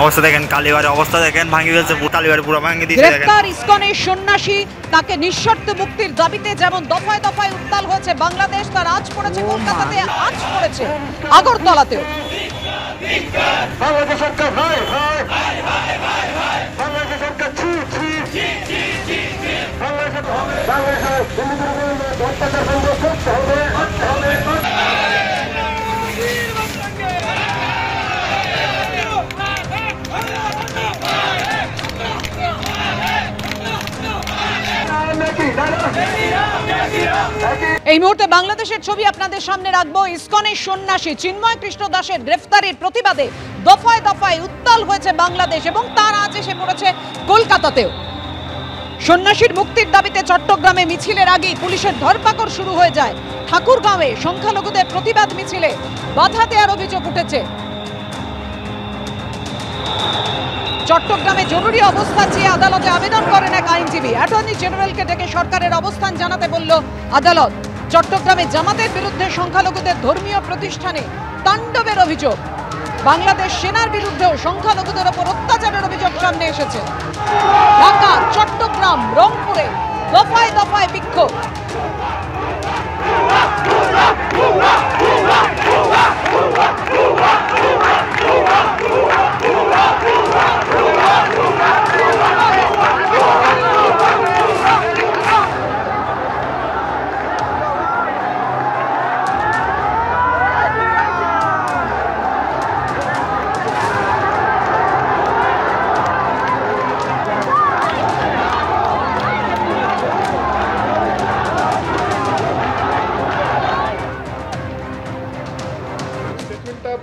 অবস্থা দেখেন, কালীবাড়ির অবস্থা দেখেন, ভাঙি ফেলছে কালীবাড়ি পুরো ভাঙি দিয়েছে। গ্রেফতার ইসকনের সন্ন্যাসী, তাকে নিঃশর্ত মুক্তির দাবিতে যেমন দফায় দফায় উত্তাল হয়েছে বাংলাদেশ, তার আজ পড়েছে কলকাতাতে, আজ পড়েছে আগরতলাতেও। এই মুহূর্তে বাংলাদেশের ছবি আপনাদের সামনে রাখবো। ইসকনের সন্ন্যাসী চিন্ময় কৃষ্ণ দাসের গ্রেফতারের প্রতিবাদে দফায় দফায় উত্তাল হয়েছে বাংলাদেশ এবং তার আজ এসে পড়েছে কলকাতাতেও। সন্ন্যাসীর মুক্তির দাবিতে চট্টগ্রামে মিছিলের আগেই পুলিশের ধরপাকড় শুরু হয়ে যায়। ঠাকুরগাঁওয়ে সংখ্যালঘুদের প্রতিবাদ মিছিলে বাধা দেওয়ার অভিযোগ উঠেছে। চট্টগ্রামে জরুরি অবস্থা চেয়ে আদালতে আবেদন করেন এক আইনজীবী। অ্যাটর্নি জেনারেলকে ডেকে সরকারের অবস্থান জানাতে বলল আদালত। চট্টগ্রামে জামাতের বিরুদ্ধে সংখ্যালঘুদের ধর্মীয় প্রতিষ্ঠানে তাণ্ডবের অভিযোগ। বাংলাদেশ সেনার বিরুদ্ধেও সংখ্যালঘুদের ওপর অত্যাচারের অভিযোগ সামনে এসেছে। ঢাকা, চট্টগ্রাম, রংপুরে দফায় দফায় বিক্ষোভ।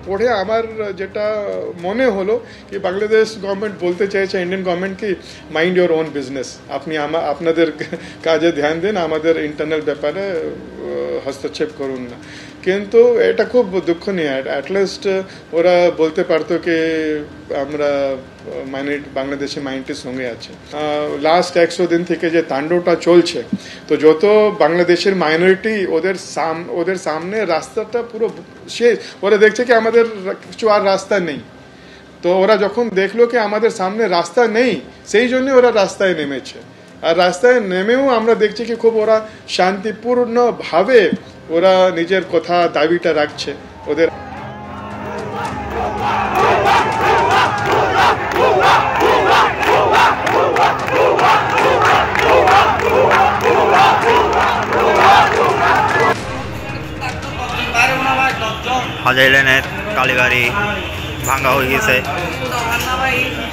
পড়ে আমার যেটা মনে হলো কি বাংলাদেশ গভর্নমেন্ট বলতে চাইছে ইন্ডিয়ান গভর্নমেন্ট কি মাইন্ড ইউর ওন বিজনেস, আপনি আপনাদের কাজে ধ্যান দিন, আমাদের ইন্টারনাল ব্যাপারে হস্তক্ষেপ করুন না। কিন্তু এটা খুব দুঃখনীয়। অ্যাটলিস্ট ওরা বলতে পারতো কি আমরা বাংলাদেশি মাইনরিটির সঙ্গে আছে। লাস্ট 100 দিন থেকে যে তাণ্ডবটা চলছে, তো যত বাংলাদেশের মাইনরিটি ওদের সামনে রাস্তাটা পুরো শেষ। ওরা দেখছে কি আমাদের কিছু আর রাস্তা নেই, তো ওরা যখন দেখলো কি আমাদের সামনে রাস্তা নেই, সেই জন্য ওরা রাস্তায় নেমেছে। আর রাস্তায় নেমেও আমরা দেখছি কি খুব ওরা শান্তিপূর্ণভাবে ওরা নিজের কথা দাবিটা রাখছে। ওদের হাজারি লেনের কালীবাড়ি ভাঙ্গা হয়ে গেছে,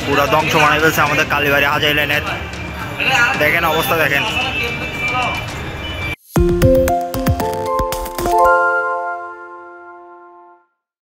পুরো ধ্বংস বানিয়ে ফেলছে আমাদের কালীবাড়ি হাজারি লেনের। দেখেন অবস্থা দেখেন।